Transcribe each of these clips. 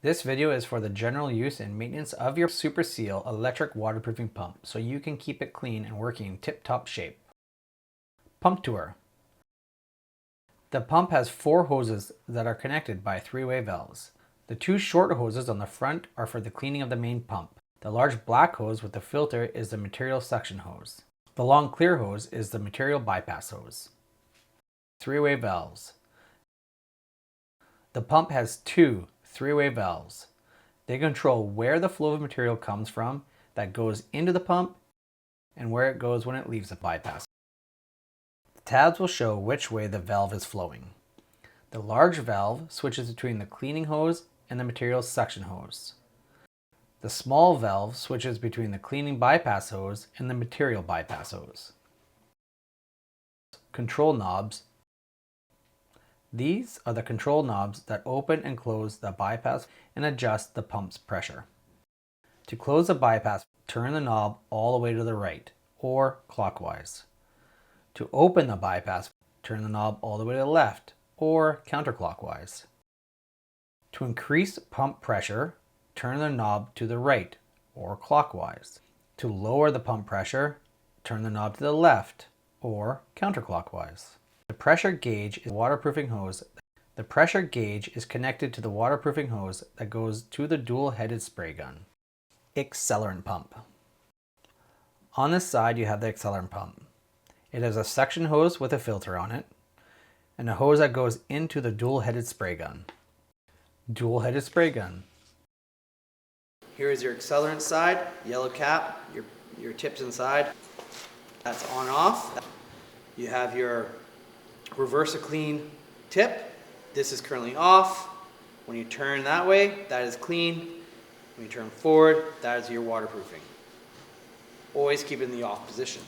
This video is for the general use and maintenance of your SUPERSEAL electric waterproofing pump so you can keep it clean and working in tip-top shape. Pump tour. The pump has 4 hoses that are connected by 3-way valves. The 2 short hoses on the front are for the cleaning of the main pump. The large black hose with the filter is the material suction hose. The long clear hose is the material bypass hose. 3-way valves. The pump has 2 3-way valves. They control where the flow of material comes from that goes into the pump and where it goes when it leaves the bypass. The tabs will show which way the valve is flowing. The large valve switches between the cleaning hose and the material suction hose. The small valve switches between the cleaning bypass hose and the material bypass hose. Control knobs. These are the control knobs that open and close the bypass and adjust the pump's pressure. To close the bypass, turn the knob all the way to the right or clockwise. To open the bypass, turn the knob all the way to the left or counterclockwise. To increase pump pressure, turn the knob to the right or clockwise. To lower the pump pressure, turn the knob to the left or counterclockwise. The pressure gauge is a waterproofing hose. The pressure gauge is connected to the waterproofing hose that goes to the dual-headed spray gun. Accelerant pump. On this side you have the Accelerant pump. It has a suction hose with a filter on it and a hose that goes into the dual-headed spray gun. Dual-headed spray gun. Here is your Accelerant side, yellow cap, your tips inside. That's on and off. You have your reverse a clean tip. This is currently off. When you turn that way, that is clean. When you turn forward, that is your waterproofing. Always keep it in the off position.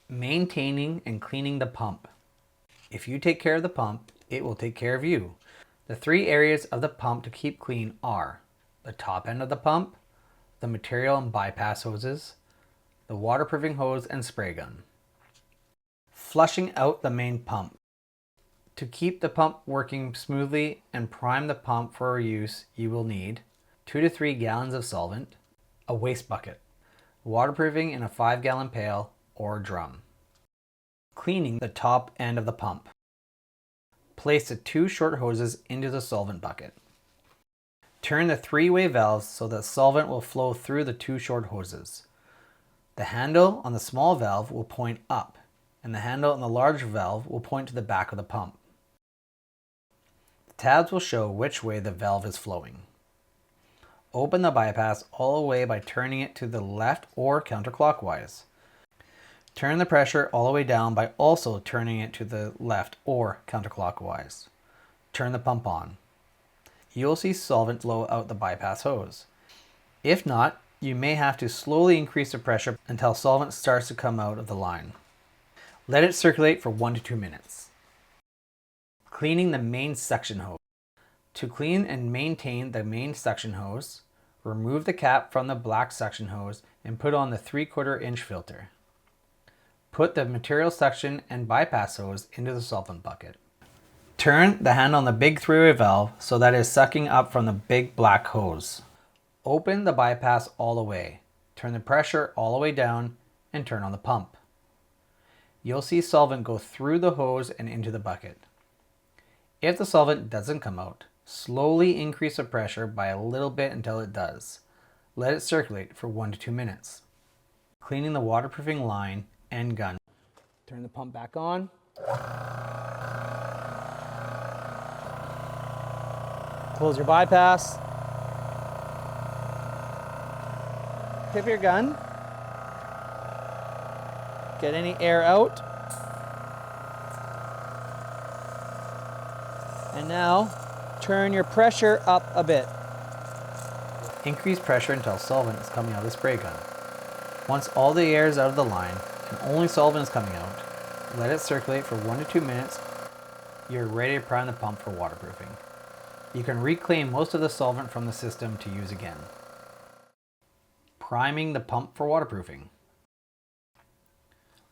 Maintaining and cleaning the pump. If you take care of the pump, it will take care of you. The 3 areas of the pump to keep clean are the top end of the pump, the material and bypass hoses, the waterproofing hose and spray gun. Flushing out the main pump. To keep the pump working smoothly and prime the pump for use, you will need 2 to 3 gallons of solvent, a waste bucket, waterproofing in a 5-gallon pail or drum. Cleaning the top end of the pump. Place the 2 short hoses into the solvent bucket. Turn the 3-way valves so that solvent will flow through the 2 short hoses. The handle on the small valve will point up, and the handle on the large valve will point to the back of the pump. The tabs will show which way the valve is flowing. Open the bypass all the way by turning it to the left or counterclockwise. Turn the pressure all the way down by also turning it to the left or counterclockwise. Turn the pump on. You'll see solvent flow out the bypass hose. If not, you may have to slowly increase the pressure until solvent starts to come out of the line. Let it circulate for 1 to 2 minutes. Cleaning the main suction hose. To clean and maintain the main suction hose, remove the cap from the black suction hose and put on the 3/4 inch filter. Put the material suction and bypass hose into the solvent bucket. Turn the handle on the big 3-way valve so that it is sucking up from the big black hose. Open the bypass all the way. Turn the pressure all the way down and turn on the pump. You'll see solvent go through the hose and into the bucket. If the solvent doesn't come out, slowly increase the pressure by a little bit until it does. Let it circulate for 1 to 2 minutes. Cleaning the waterproofing line and gun. Turn the pump back on. Close your bypass. Tip your gun. Get any air out. And now turn your pressure up a bit. Increase pressure until solvent is coming out of the spray gun. Once all the air is out of the line and only solvent is coming out, let it circulate for 1 to 2 minutes. You're ready to prime the pump for waterproofing. You can reclaim most of the solvent from the system to use again. Priming the pump for waterproofing.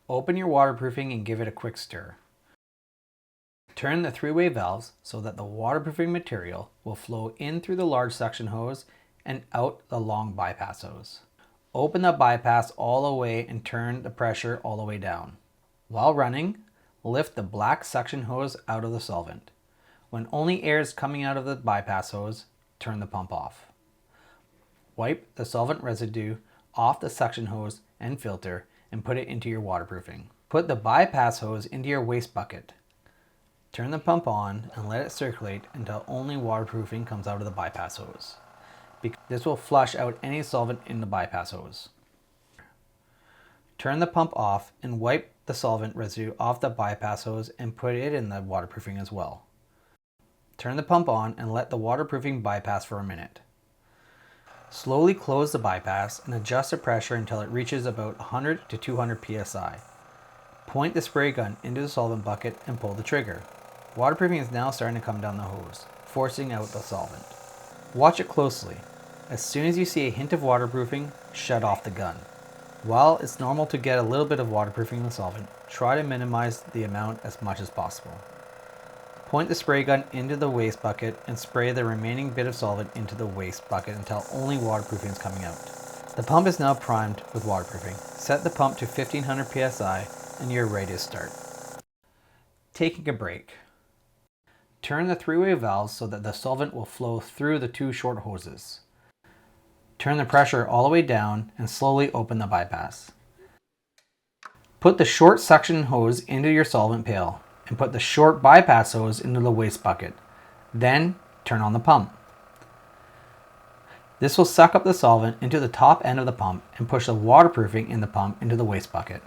Open your waterproofing and give it a quick stir. Turn the three-way valves so that the waterproofing material will flow in through the large suction hose and out the long bypass hose. Open the bypass all the way and turn the pressure all the way down. While running, lift the black suction hose out of the solvent. When only air is coming out of the bypass hose, turn the pump off. Wipe the solvent residue off the suction hose and filter and put it into your waterproofing. Put the bypass hose into your waste bucket. Turn the pump on and let it circulate until only waterproofing comes out of the bypass hose. This will flush out any solvent in the bypass hose. Turn the pump off and wipe the solvent residue off the bypass hose and put it in the waterproofing as well. Turn the pump on and let the waterproofing bypass for a minute. Slowly close the bypass and adjust the pressure until it reaches about 100 to 200 psi. Point the spray gun into the solvent bucket and pull the trigger. Waterproofing is now starting to come down the hose, forcing out the solvent. Watch it closely. As soon as you see a hint of waterproofing, shut off the gun. While it's normal to get a little bit of waterproofing in the solvent, try to minimize the amount as much as possible. Point the spray gun into the waste bucket and spray the remaining bit of solvent into the waste bucket until only waterproofing is coming out. The pump is now primed with waterproofing. Set the pump to 1500 psi and you're ready to start. Taking a break. Turn the three-way valves so that the solvent will flow through the two short hoses. Turn the pressure all the way down and slowly open the bypass. Put the short suction hose into your solvent pail and put the short bypass hose into the waste bucket. Then turn on the pump. This will suck up the solvent into the top end of the pump and push the waterproofing in the pump into the waste bucket.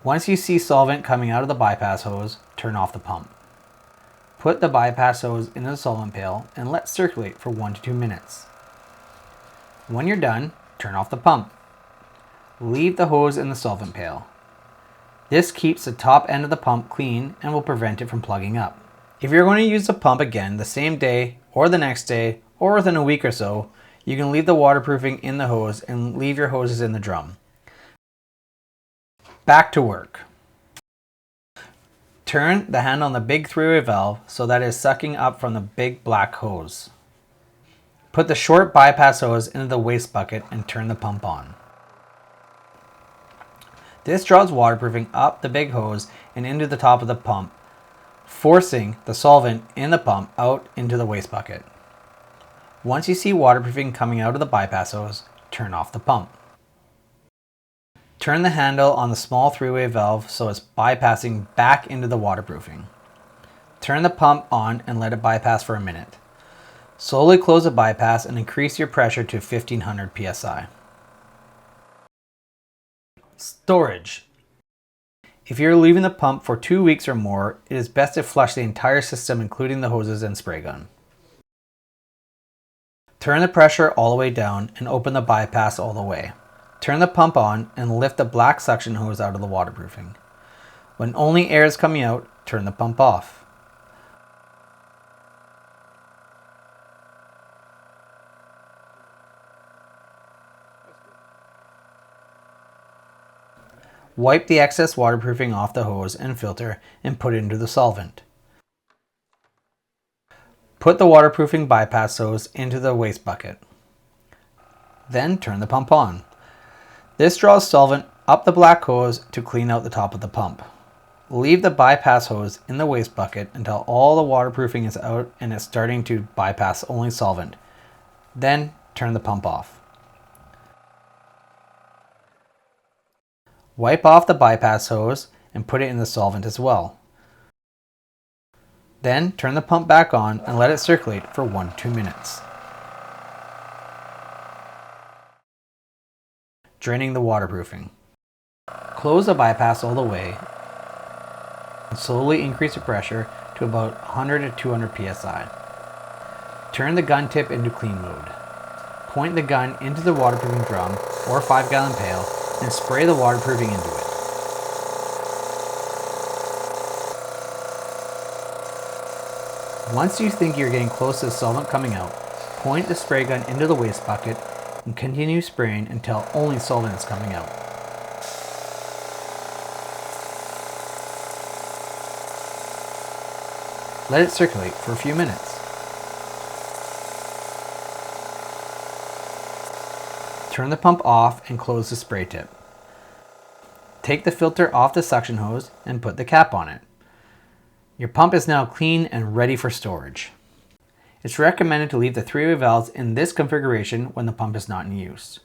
Once you see solvent coming out of the bypass hose, turn off the pump. Put the bypass hose into the solvent pail and let circulate for 1 to 2 minutes. When you're done, turn off the pump. Leave the hose in the solvent pail. This keeps the top end of the pump clean and will prevent it from plugging up. If you're going to use the pump again the same day or the next day or within a week or so, you can leave the waterproofing in the hose and leave your hoses in the drum. Back to work. Turn the hand on the big three-way valve so that it is sucking up from the big black hose. Put the short bypass hose into the waste bucket and turn the pump on. This draws waterproofing up the big hose and into the top of the pump, forcing the solvent in the pump out into the waste bucket. Once you see waterproofing coming out of the bypass hose, turn off the pump. Turn the handle on the small three-way valve so it's bypassing back into the waterproofing. Turn the pump on and let it bypass for a minute. Slowly close the bypass and increase your pressure to 1500 psi. Storage. If you're leaving the pump for 2 weeks or more, it is best to flush the entire system including the hoses and spray gun. Turn the pressure all the way down and open the bypass all the way. Turn the pump on and lift the black suction hose out of the waterproofing. When only air is coming out, turn the pump off. Wipe the excess waterproofing off the hose and filter and put it into the solvent. Put the waterproofing bypass hose into the waste bucket. Then turn the pump on. This draws solvent up the black hose to clean out the top of the pump. Leave the bypass hose in the waste bucket until all the waterproofing is out and it's starting to bypass only solvent. Then turn the pump off. Wipe off the bypass hose and put it in the solvent as well. Then turn the pump back on and let it circulate for 1 to 2 minutes. Draining the waterproofing. Close the bypass all the way and slowly increase the pressure to about 100 to 200 psi. Turn the gun tip into clean mode. Point the gun into the waterproofing drum or 5-gallon pail and spray the waterproofing into it. Once you think you're getting close to the solvent coming out, point the spray gun into the waste bucket and continue spraying until only solvent is coming out. Let it circulate for a few minutes. Turn the pump off and close the spray tip. Take the filter off the suction hose and put the cap on it. Your pump is now clean and ready for storage. It's recommended to leave the three-way valves in this configuration when the pump is not in use.